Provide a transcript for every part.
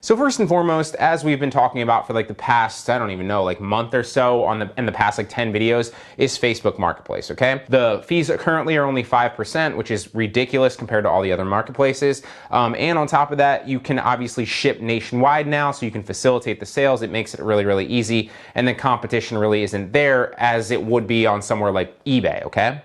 So first and foremost, as we've been talking about for like the past, I don't even know, like month or so in the past like 10 videos, is Facebook Marketplace, okay? The fees currently are only 5%, which is ridiculous compared to all the other marketplaces. And on top of that, you can obviously ship nationwide now, so you can facilitate the sales. It makes it really, really easy. And the competition really isn't there as it would be on somewhere like eBay, okay?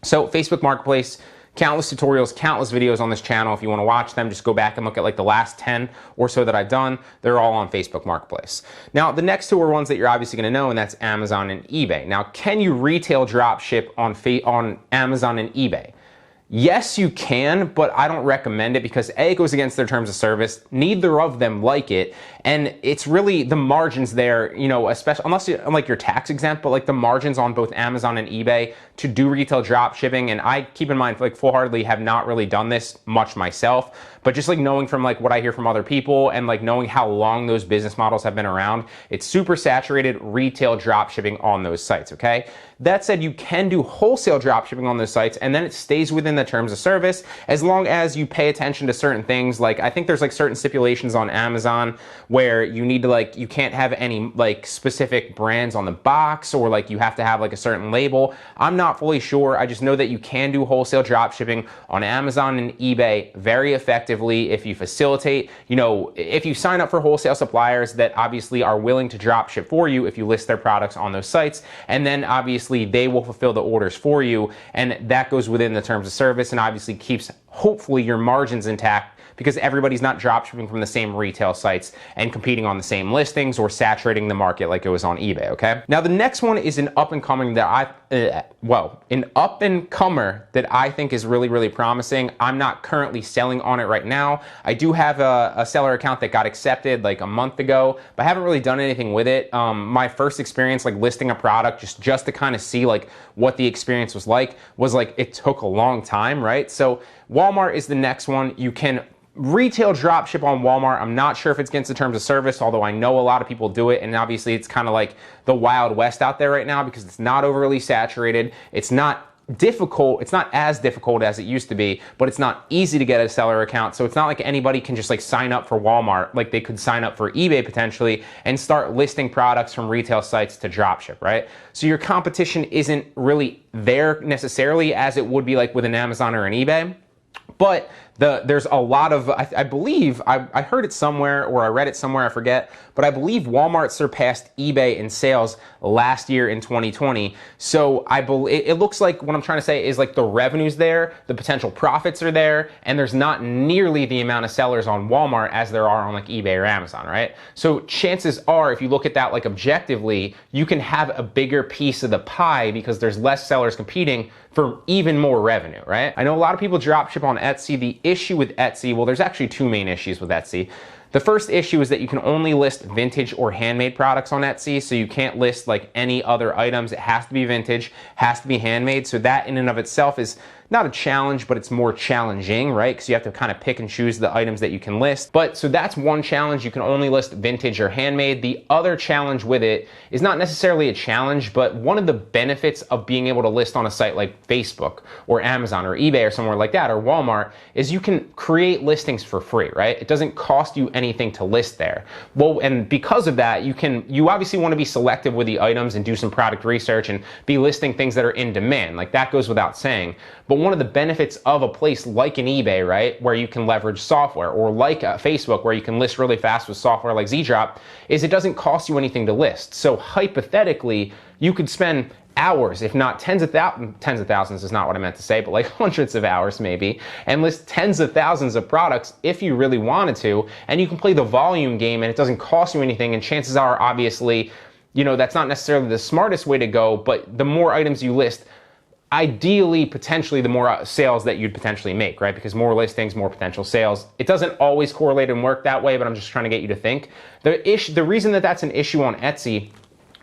So Facebook Marketplace, countless tutorials, countless videos on this channel. If you want to watch them, just go back and look at like the last 10 or so that I've done. They're all on Facebook Marketplace. Now, the next two are ones that you're obviously going to know, and that's Amazon and eBay. Now, can you retail drop ship on Amazon and eBay? Yes, you can, but I don't recommend it because A, it goes against their terms of service. Neither of them like it. And it's really the margins there, you know, especially unless you're tax exempt, but like the margins on both Amazon and eBay to do retail drop shipping. And I keep in mind, like full-heartedly have not really done this much myself, but just like knowing from like what I hear from other people and like knowing how long those business models have been around, it's super saturated retail drop shipping on those sites, okay? That said, you can do wholesale drop shipping on those sites and then it stays within the terms of service as long as you pay attention to certain things. Like I think there's like certain stipulations on Amazon where you need to like, you can't have any like specific brands on the box or like you have to have like a certain label. I'm not fully sure. I just know that you can do wholesale drop shipping on Amazon and eBay very effectively if you facilitate, you know, if you sign up for wholesale suppliers that obviously are willing to drop ship for you if you list their products on those sites, and then obviously they will fulfill the orders for you, and that goes within the terms of service and obviously keeps hopefully your margins intact because everybody's not drop shipping from the same retail sites and competing on the same listings or saturating the market like it was on eBay, okay? Now the next one is an up-and-comer that I think is really, really promising. I'm not currently selling on it right now. I do have a seller account that got accepted like a month ago, but I haven't really done anything with it. My first experience like listing a product just to kind of see like what the experience was like it took a long time, right? So Walmart is the next one. You can retail drop ship on Walmart. I'm not sure if it's against the terms of service, although I know a lot of people do it, and obviously it's kind of like the Wild West out there right now because it's not overly saturated. It's not difficult. It's not as difficult as it used to be, but it's not easy to get a seller account. So it's not like anybody can just like sign up for Walmart like they could sign up for eBay potentially and start listing products from retail sites to dropship, right? So your competition isn't really there necessarily as it would be like with an Amazon or an eBay. But there's a lot of, I believe, I heard it somewhere or I read it somewhere, I forget, but I believe Walmart surpassed eBay in sales last year in 2020. So it looks like what I'm trying to say is like the revenue's there, the potential profits are there, and there's not nearly the amount of sellers on Walmart as there are on like eBay or Amazon, right? So chances are, if you look at that like objectively, you can have a bigger piece of the pie because there's less sellers competing for even more revenue, right? I know a lot of people drop ship on Etsy. The issue with Etsy, well, there's actually two main issues with Etsy. The first issue is that you can only list vintage or handmade products on Etsy, so you can't list like any other items. It has to be vintage, has to be handmade, so that in and of itself is not a challenge, but it's more challenging, right? Because you have to kind of pick and choose the items that you can list. But so that's one challenge. You can only list vintage or handmade. The other challenge with it is not necessarily a challenge, but one of the benefits of being able to list on a site like Facebook or Amazon or eBay or somewhere like that or Walmart is you can create listings for free, right? It doesn't cost you anything to list there. Well, and because of that, you obviously want to be selective with the items and do some product research and be listing things that are in demand. Like that goes without saying. But one of the benefits of a place like an eBay, right, where you can leverage software, or like Facebook, where you can list really fast with software like ZDrop, is it doesn't cost you anything to list. So hypothetically, you could spend hours, if not tens of thousands is not what I meant to say, but like hundreds of hours maybe, and list tens of thousands of products if you really wanted to, and you can play the volume game and it doesn't cost you anything, and chances are, obviously, you know, that's not necessarily the smartest way to go, but the more items you list, ideally, potentially, the more sales that you'd potentially make, right? Because more listings, more potential sales. It doesn't always correlate and work that way, but I'm just trying to get you to think. The reason that that's an issue on Etsy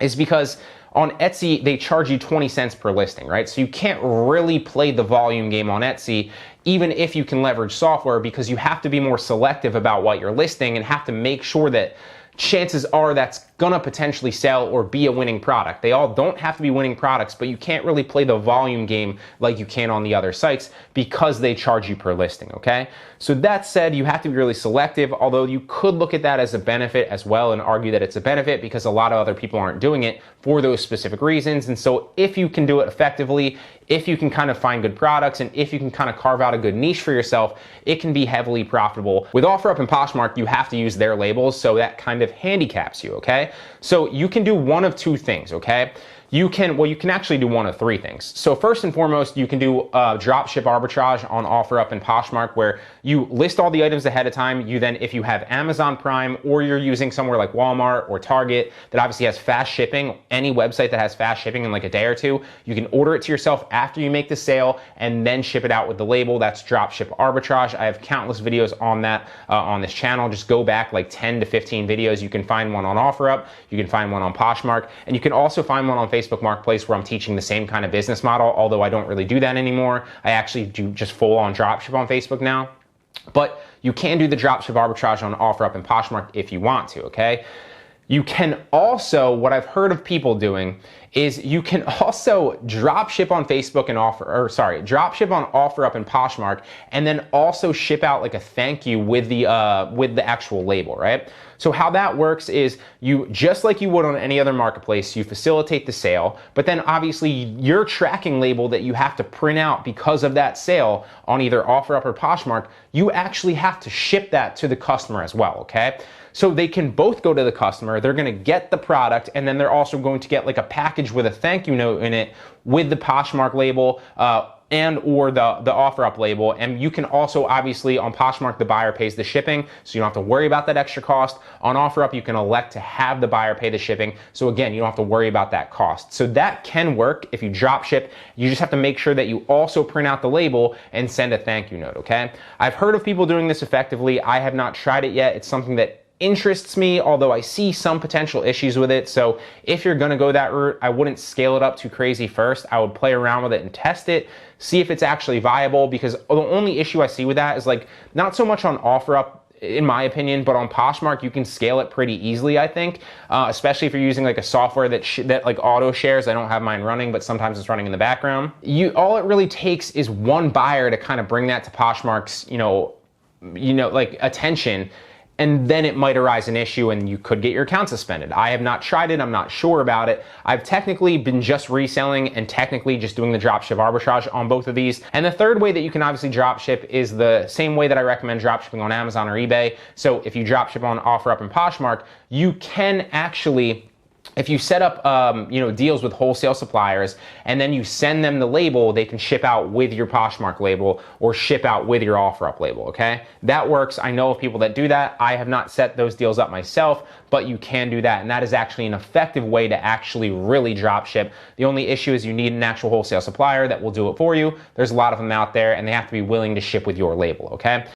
is because on Etsy, they charge you 20 cents per listing, right? So you can't really play the volume game on Etsy, even if you can leverage software, because you have to be more selective about what you're listing and have to make sure that chances are that's gonna potentially sell or be a winning product. They all don't have to be winning products, but you can't really play the volume game like you can on the other sites because they charge you per listing, okay? So that said, you have to be really selective, although you could look at that as a benefit as well and argue that it's a benefit because a lot of other people aren't doing it for those specific reasons. And so if you can do it effectively, if you can kind of find good products, and if you can kind of carve out a good niche for yourself, it can be heavily profitable. With OfferUp and Poshmark, you have to use their labels, so that kind of handicaps you, okay? So you can do one of two things, okay? You can actually do one of three things. So first and foremost, you can do dropship arbitrage on OfferUp and Poshmark, where you list all the items ahead of time. You then, if you have Amazon Prime or you're using somewhere like Walmart or Target that obviously has fast shipping, any website that has fast shipping in like a day or two, you can order it to yourself after you make the sale and then ship it out with the label. That's dropship arbitrage. I have countless videos on that on this channel. Just go back like 10 to 15 videos. You can find one on OfferUp, you can find one on Poshmark, and you can also find one on Facebook Marketplace where I'm teaching the same kind of business model, although I don't really do that anymore. I actually do just full on dropship on Facebook now. But you can do the dropship arbitrage on OfferUp and Poshmark if you want to, okay? You can also, what I've heard of people doing is you can also dropship on Facebook and dropship on OfferUp and Poshmark, and then also ship out like a thank you with the actual label, right? So how that works is you, just like you would on any other marketplace, you facilitate the sale, but then obviously your tracking label that you have to print out because of that sale on either OfferUp or Poshmark, you actually have to ship that to the customer as well, okay? So they can both go to the customer, they're gonna get the product, and then they're also going to get like a package with a thank you note in it with the Poshmark label and or the OfferUp label. And you can also, obviously on Poshmark, the buyer pays the shipping, so you don't have to worry about that extra cost. On OfferUp, you can elect to have the buyer pay the shipping. So again, you don't have to worry about that cost. So that can work if you drop ship. You just have to make sure that you also print out the label and send a thank you note, okay? I've heard of people doing this effectively. I have not tried it yet. It's something that interests me, although I see some potential issues with it. So if you're gonna go that route, I wouldn't scale it up too crazy first. I would play around with it and test it, see if it's actually viable, because the only issue I see with that is like not so much on OfferUp, in my opinion, but on Poshmark, you can scale it pretty easily, I think, especially if you're using like a software that like auto shares. I don't have mine running, but sometimes it's running in the background. All it really takes is one buyer to kind of bring that to Poshmark's, like attention, and then it might arise an issue and you could get your account suspended. I have not tried it, I'm not sure about it. I've technically been just reselling and technically just doing the dropship arbitrage on both of these. And the third way that you can obviously dropship is the same way that I recommend dropshipping on Amazon or eBay. So if you dropship on OfferUp and Poshmark, you can actually, if you set up deals with wholesale suppliers and then you send them the label, they can ship out with your Poshmark label or ship out with your OfferUp label, okay? That works. I know of people that do that. I have not set those deals up myself, but you can do that, and that is actually an effective way to actually really drop ship. The only issue is you need an actual wholesale supplier that will do it for you. There's a lot of them out there, and they have to be willing to ship with your label, okay?